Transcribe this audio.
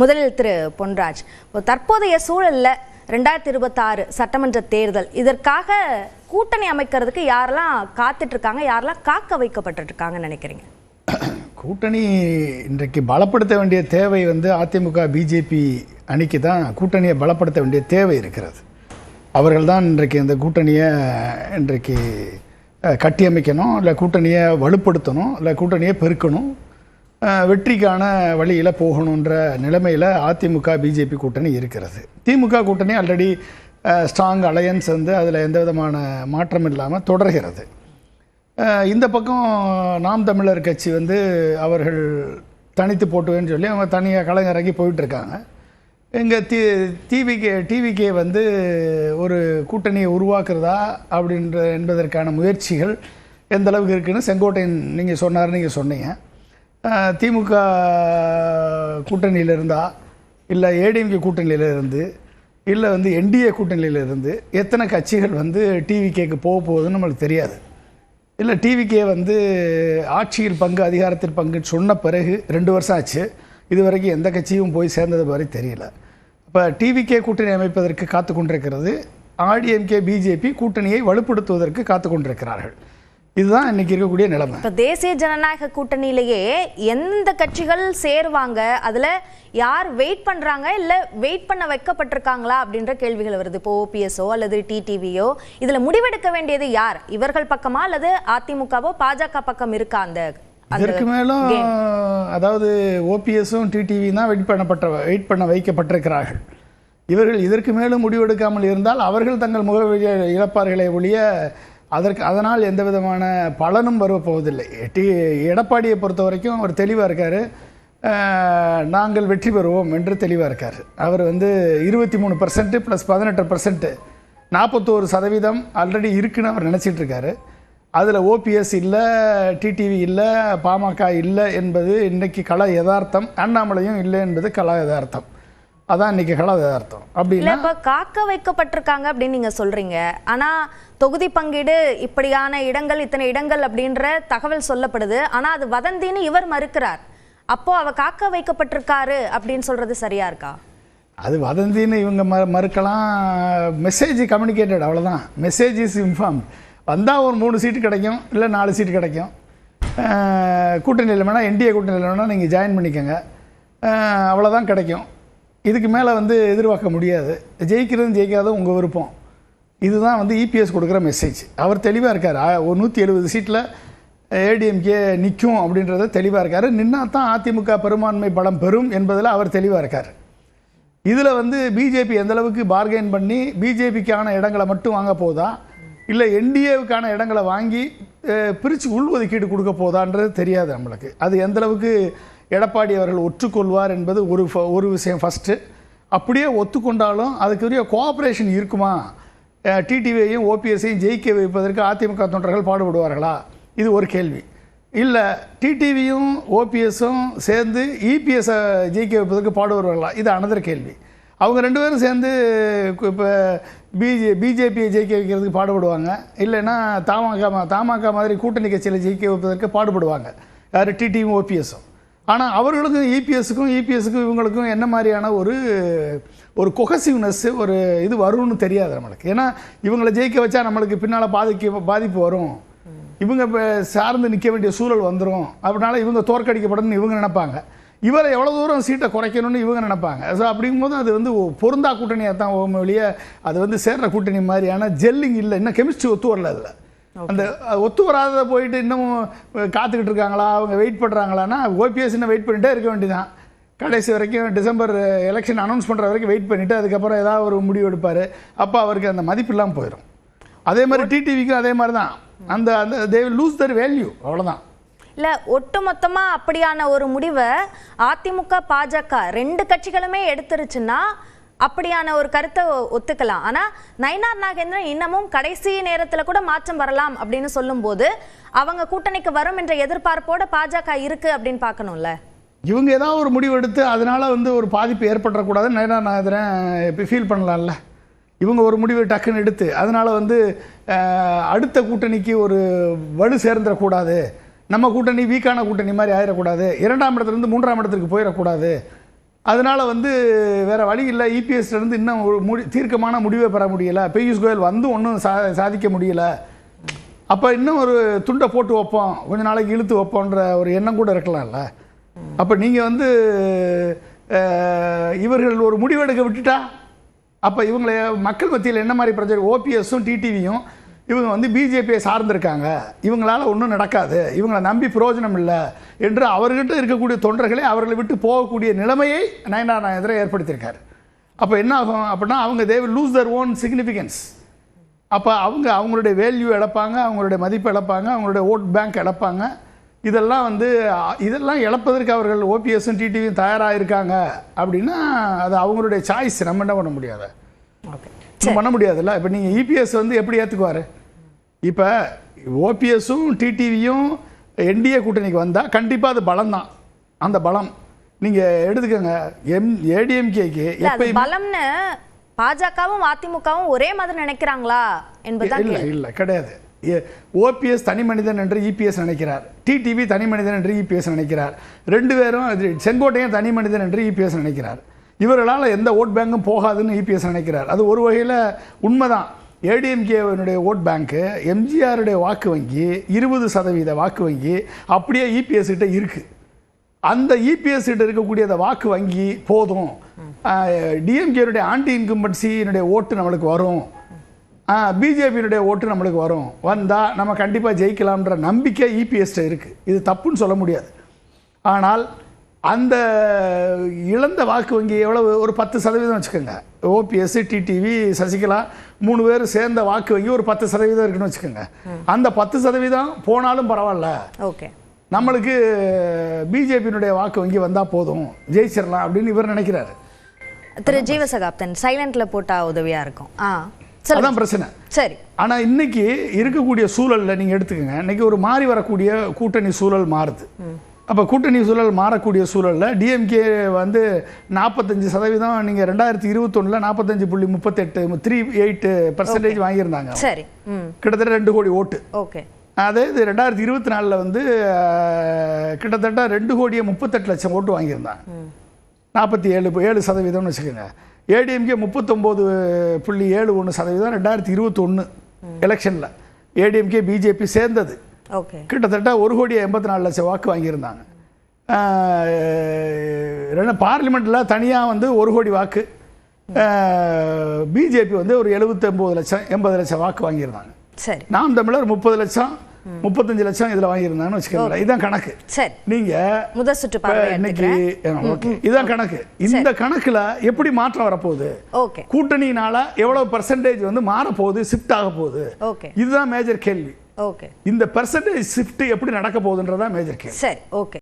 முதலில் திரு பொன்ராஜ், தற்போதைய சூழல்ல 2026 சட்டமன்ற தேர்தல், இதற்காக கூட்டணி அமைக்கிறதுக்கு யாரெல்லாம் காத்துட்டு இருக்காங்க, யாரெல்லாம் காக்க வைக்கப்பட்டு இருக்காங்கன்னு நினைக்கிறீங்க? கூட்டணி இன்றைக்கு பலப்படுத்த வேண்டிய தேவை அதிமுக பிஜேபி அணிக்கு தான் கூட்டணியை பலப்படுத்த வேண்டிய தேவை இருக்கிறது. அவர்கள் தான் இன்றைக்கு இந்த கூட்டணியை இன்றைக்கு கட்டியமைக்கணும், இல்லை கூட்டணியை வலுப்படுத்தணும், இல்லை கூட்டணியை பெருக்கணும், வெற்றிக்கான வழியில் போகணுன்ற நிலைமையில் அதிமுக பிஜேபி கூட்டணி இருக்கிறது. திமுக கூட்டணி ஆல்ரெடி ஸ்ட்ராங் அலையன்ஸ் அதில் எந்த விதமான மாற்றம் இல்லாமல் தொடர்கிறது. இந்த பக்கம் நாம் தமிழர் கட்சி அவர்கள் தனித்து போட்டுவேன்னு சொல்லி அவங்க தனியாக களமிறங்கி போயிட்டுருக்காங்க. எங்கள் டிவிகே ஒரு கூட்டணியை உருவாக்குறதா என்பதற்கான முயற்சிகள் எந்த அளவுக்கு இருக்குன்னு செங்கோட்டையன் நீங்கள் சொன்னீங்க. திமுக கூட்டணியில் இருந்தால், இல்லை ஏடிஎம்கே கூட்டணியில் இருந்து, இல்லை என்டிஏ கூட்டணியில் இருந்து எத்தனை கட்சிகள் டிவிகேக்கு போகுதுன்னு நம்மளுக்கு தெரியாது. இல்லை டிவிகே ஆட்சியில் பங்கு அதிகாரத்தில் பங்குன்னு சொன்ன பிறகு 2 வருஷம் ஆச்சு, இது வரைக்கும் எந்த கட்சியும் போய் சேர்ந்தது மாதிரி தெரியல. இப்போ டிவிகே கூட்டணி அமைப்பதற்கு காத்து கொண்டிருக்கிறது, ஏடிஎம்கே பிஜேபி கூட்டணியை வலுப்படுத்துவதற்கு காத்து கொண்டிருக்கிறார்கள். இதுதான் இன்னைக்கு இருக்கக்கூடிய நிலைமை. இப்போ தேசிய ஜனநாயக கூட்டணியிலேயே எந்த கட்சிகள் சேருவாங்க, அதில் யார் வெயிட் பண்ணுறாங்க, இல்லை வெயிட் பண்ண வைக்கப்பட்டிருக்காங்களா அப்படின்ற கேள்விகள் வருது. இப்போ ஓபிஎஸ்ஓ அல்லது டிடிவியோ இதில் முடிவெடுக்க வேண்டியது யார்? இவர்கள் பக்கமா அல்லது அதிமுகவோ பாஜக பக்கம் இருக்கா? அதற்கு மேலும் அதாவது ஓபிஎஸும் டிடிவி தான் வெயிட் பண்ண வைக்கப்பட்டிருக்கிறார்கள். இவர்கள் இதற்கு மேலும் முடிவெடுக்காமல் இருந்தால் அவர்கள் தங்கள் முக இழப்பார்களை ஒழிய அதனால் எந்த விதமான பலனும் வரப்போவதில்லை. எடப்பாடியை பொறுத்த வரைக்கும் அவர் தெளிவாக இருக்கார், நாங்கள் வெற்றி பெறுவோம் என்று தெளிவாக இருக்கார். அவர் 23% + 18%, 41% ஆல்ரெடி இருக்குன்னு அவர் நினச்சிட்டு இருக்காரு. அதில் ஓபிஎஸ் இல்லை, டிடிவி இல்லை, பாமக இல்லை என்பது இன்றைக்கி கள யதார்த்தம். அண்ணாமலையும் இல்லை என்பது கள யதார்த்தம். அதான் இன்னைக்கு களதார்த்தம். அப்படி இல்லை, இப்போ காக்க வைக்கப்பட்டிருக்காங்க அப்படின்னு நீங்க சொல்றீங்க. ஆனா தொகுதி பங்கீடு இப்படியான இடங்கள், இத்தனை இடங்கள் அப்படின்ற தகவல் சொல்லப்படுது. ஆனா அது வதந்தின்னு இவர் மறுக்கிறார். அப்போ அவ காக்க வைக்கப்பட்டிருக்காரு அப்படின்னு சொல்றது சரியா இருக்கா? அது வதந்தின்னு இவங்க மறுக்கலாம். மெசேஜ் கம்யூனிகேட்டட், அவ்வளோதான். Message is inform. வந்தால் ஒரு 3 சீட்டு கிடைக்கும், இல்லை 4 சீட்டு கிடைக்கும். கூட்டணியில் வேணால், என்டிஏ கூட்டணியில் வேணால் நீங்கள் ஜாயின் பண்ணிக்கோங்க, அவ்வளோதான் கிடைக்கும். இதுக்கு மேலே எதிர்பார்க்க முடியாது. ஜெயிக்காதும் உங்கள் விருப்பம். இதுதான் இபிஎஸ் கொடுக்குற மெசேஜ். அவர் தெளிவாக இருக்கார். 170 சீட்டில் ஏடிஎம்கே நிற்கும் அப்படின்றத தெளிவாக இருக்கார். நின்னா தான் அதிமுக பெரும்பான்மை பலம் பெறும் என்பதில் அவர் தெளிவாக இருக்கார். இதில் பிஜேபி எந்தளவுக்கு பார்கெயின் பண்ணி பிஜேபிக்கான இடங்களை மட்டும் வாங்க போதா, இல்லை என்டிஏவுக்கான இடங்களை வாங்கி பிரித்து உள்ஒதுக்கீடு கொடுக்க போதான்றது தெரியாது நம்மளுக்கு. அது எந்தளவுக்கு எடப்பாடி அவர்கள் ஒற்றுக்கொள்வார் என்பது ஒரு விஷயம். ஃபஸ்ட்டு அப்படியே ஒத்துக்கொண்டாலும் அதுக்குரிய கோஆப்ரேஷன் இருக்குமா? டிடிவியையும் ஓபிஎஸ்ஸையும் ஜெயிக்க வைப்பதற்கு அதிமுக தொண்டர்கள் பாடுபடுவார்களா? இது ஒரு கேள்வி. இல்லை டிடிவியும் ஓபிஎஸும் சேர்ந்து இபிஎஸ்ஸை ஜெயிக்க வைப்பதற்கு பாடுபடுவார்களா? இது அனதர் கேள்வி. அவங்க 2 பேரும் சேர்ந்து இப்போ பிஜேபியை ஜெயிக்க வைக்கிறதுக்கு பாடுபடுவாங்க, இல்லைன்னா தமாக மாதிரி கூட்டணி கட்சியில் ஜெயிக்க வைப்பதற்கு பாடுபடுவாங்க. யார்? டிடிவியும் ஓபிஎஸும். ஆனால் அவர்களுக்கும் இபிஎஸ்ஸுக்கும் இவங்களுக்கும் என்ன மாதிரியான ஒரு கொஹசிவ்னஸ், ஒரு இது வரும்னு தெரியாது நம்மளுக்கு. ஏன்னா இவங்களை ஜெயிக்க வச்சா நம்மளுக்கு பின்னால் பாதிப்பு வரும், இவங்க இப்போ சார்ந்து நிற்க வேண்டிய சூழல் வந்துடும், அதனால இவங்க தோற்கடிக்கப்படணும்னு இவங்க நினைப்பாங்க. இவரை எவ்வளோ தூரம் சீட்டை குறைக்கணும்னு இவங்க நினைப்பாங்க. ஸோ அப்படிங்கும்போது அது பொருந்தா கூட்டணியாக தான் வெளியே அது சேர்ற கூட்டணி மாதிரியான ஜெல்லிங் இல்லை. இன்னும் கெமிஸ்ட்ரி ஒத்து வரல. அதில் அந்த ஒத்து வராத போயிட்டு இன்னும் காத்துக்கிட்டு இருக்காங்களா, அவங்க வெயிட் பண்ணுறாங்களான்னா, ஓபிஎஸ் இன்னும் வெயிட் பண்ணிகிட்டே இருக்க வேண்டியதான். கடைசி வரைக்கும் டிசம்பர் எலெக்ஷன் அனௌன்ஸ் பண்ணுற வரைக்கும் வெயிட் பண்ணிவிட்டு அதுக்கப்புறம் ஏதாவது ஒரு முடிவு எடுப்பார். அப்போ அவருக்கு அந்த மதிப்பு இல்லாமல் போயிடும். அதே மாதிரி டிடிவிக்கும் அதே மாதிரி தான். அந்த they will lose their value, அவ்வளோதான். இல்லை, ஒட்டுமொத்தமாக அப்படியான ஒரு முடிவை அதிமுக பாஜக 2 கட்சிகளுமே எடுத்துருச்சுன்னா அப்படியான ஒரு கருத்தை ஒத்துக்கலாம். ஆனால் நயினார் நாகேந்திரன் இன்னமும் கடைசி நேரத்தில் கூட மாற்றம் வரலாம் அப்படின்னு சொல்லும்போது அவங்க கூட்டணிக்கு வரும் என்ற எதிர்பார்ப்போட பாஜக இருக்கு அப்படின்னு பார்க்கணும்ல. இவங்க ஏதாவது ஒரு முடிவு எடுத்து அதனால ஒரு பாதிப்பு ஏற்படக்கூடாதுன்னு நயினார் நாகேந்திரன் இப்போ ஃபீல் பண்ணலாம்ல. இவங்க ஒரு முடிவு டக்குன்னு எடுத்து அதனால அடுத்த கூட்டணிக்கு ஒரு வலு சேர்ந்துடக்கூடாது, நம்ம கூட்டணி வீக்கான கூட்டணி மாதிரி ஆயிடக்கூடாது, 2ஆம் இடத்துலேருந்து 3ஆம் இடத்துக்கு போயிடக்கூடாது, அதனால வந்து வேற வழி இல்லை, இபிஎஸ்ல இருந்து இன்னும் ஒரு தீர்க்கமான முடிவை பெற முடியல, பியூஷ் கோயல் வந்து ஒன்றும் சாதிக்க முடியல, அப்போ இன்னும் ஒரு துண்டை போட்டு வைப்போம், கொஞ்ச நாளைக்கு இழுத்து வைப்போன்ற ஒரு எண்ணம் கூட இருக்கலாம்ல. அப்போ நீங்கள் வந்து இவர்கள் ஒரு முடிவெடுக்க விட்டுட்டா அப்போ இவங்களை மக்கள் மத்தியில் என்ன மாதிரி பிரச்சனை, ஓபிஎஸும் டிடிவியும் இவங்க வந்து பிஜேபியை சார்ந்திருக்காங்க, இவங்களால ஒன்றும் நடக்காது, இவங்களை நம்பி பிரயோஜனம் இல்லை என்று அவர்கிட்ட இருக்கக்கூடிய தொண்டர்களை அவர்களை விட்டு போகக்கூடிய நிலைமையை நயனார் நாகேந்திரன் ஏற்படுத்தியிருக்காரு. அப்போ என்ன ஆகும் அப்படின்னா அவங்க தே will lose their own significance. அப்போ அவங்களுடைய வேல்யூ இழப்பாங்க, அவங்களுடைய மதிப்பு இழப்பாங்க, அவங்களுடைய ஓட் பேங்க் இழப்பாங்க. இதெல்லாம் இழப்பதற்கு அவர்கள் ஓபிஎஸும் டிடிவியும் தயாராக இருக்காங்க அப்படின்னா அது அவங்களுடைய சாய்ஸ், நம்ம என்ன பண்ண முடியாது, பண்ண முடியாதுல்ல. இப்போ நீங்கள் இபிஎஸ் வந்து எப்படி ஏற்றுக்குவார்? இப்போ ஓபிஎஸும் டிடிவியும் என்டிஏ கூட்டணிக்கு வந்தால் கண்டிப்பாக அது பலம் தான். அந்த பலம் நீங்கள் எடுத்துக்கோங்க. ஏடிஎம்கேக்கு எப்போ பலம்னு பாஜகவும் அதிமுகவும் ஒரே மாதிரி நினைக்கிறாங்களா என்பது இல்லை கிடையாது. ஓபிஎஸ் தனி மனிதன் என்று இபிஎஸ் நினைக்கிறார், டிடிவி தனி மனிதன் என்று இபிஎஸ் நினைக்கிறார், ரெண்டு பேரும் செங்கோட்டையன் தனி மனிதன் என்று இபிஎஸ் நினைக்கிறார். இவர்களால் எந்த ஓட் பேங்கும் போகாதுன்னு இபிஎஸ் நினைக்கிறார். அது ஒரு வகையில் உண்மைதான். ஏடிஎம்கேனுடைய ஓட் பேங்க்கு எம்ஜிஆருடைய வாக்கு வங்கி 20% வாக்கு வங்கி அப்படியே இபிஎஸ் கிட்ட இருக்குது. அந்த இபிஎஸ் கிட்ட இருக்கக்கூடிய அந்த வாக்கு வங்கி போதும், டிஎம்கேனுடைய ஆன்டி இன்கம்பன்சியினுடைய ஓட்டு நம்மளுக்கு வரும், பிஜேபியினுடைய ஓட்டு நம்மளுக்கு வந்தால் நம்ம கண்டிப்பாக ஜெயிக்கலாம்ன்ற நம்பிக்கை இபிஎஸ்ட இருக்குது. இது தப்புன்னு சொல்ல முடியாது. ஆனால் அந்த இழந்த வாக்கு வங்கி எவ்வளவு, ஒரு 10% வச்சுக்கோங்க. ஓபிஎஸ் டிடிவி சசிகலா 3 பேர் சேர்ந்த வாக்கு வங்கி ஒரு 10% இருக்குன்னு வச்சுக்கோங்க. அந்த 10% போனாலும் பரவாயில்ல, ஓகே, நம்மளுக்கு பிஜேபியினுடைய வாக்கு வங்கி வந்தால் போதும், ஜெயிச்சிடலாம் அப்படின்னு இவர் நினைக்கிறாரு. திரு ஜீவசகாப்தன் சைலண்ட்ல போட்டா உதவியா இருக்கும். அதான் பிரச்சனை. சரி, ஆனால் இன்னைக்கு இருக்கக்கூடிய சூழலில் நீங்கள் எடுத்துக்கோங்க, இன்னைக்கு ஒரு மாறி வரக்கூடிய கூட்டணி சூழல் மாறுது. அப்போ கூட்டணி சூழல் மாறக்கூடிய சூழலில் டிஎம்கே வந்து 45%, நீங்கள் 2021 45.38 38% வாங்கியிருந்தாங்க. சரி, கிட்டத்தட்ட 2 கோடி ஓட்டு. ஓகே. அதே இது 2024 வந்து கிட்டத்தட்ட 2,38,00,000 ஓட்டு வாங்கியிருந்தாங்க. 47% வச்சுக்கோங்க. ஏடிஎம்கே 39.71% 2021 எலெக்ஷனில் ஏடிஎம்கே பிஜேபி சேர்ந்தது. ஓகே, கிட்டத்தட்ட 1,84,00,000 வாக்கு வாங்கியிருந்தாங்க. பார்லிமெண்ட்டில் தனியாக வந்து 1 கோடி வாக்கு, பிஜேபி வந்து ஒரு 79 லட்சம் 80 லட்சம் வாக்கு வாங்கியிருந்தாங்க. சரி, நாம் தமிழர் 30 லட்சம் 35 லட்சம் இதில் வாங்கியிருந்தாங்கன்னு வச்சுக்கோங்க. இதுதான் கணக்கு. சரி, நீங்கள் முதல் சுற்று இன்னைக்கு இதுதான் கணக்கு. இந்த கணக்கில் எப்படி மாற்றம் வரப்போகுது, ஓகே, கூட்டணியினால எவ்வளவு பெர்சன்டேஜ் வந்து மாறப்போகுது, ஷிஃப்ட் ஆக போகுது, ஓகே, இதுதான் மேஜர் கேள்வி. ஓகே, இந்த பெர்சன்டேஜ் ஷிஃப்ட் எப்படி நடக்க போகுதுன்றதான் மேஜர் கேள்வி. சரி, ஓகே.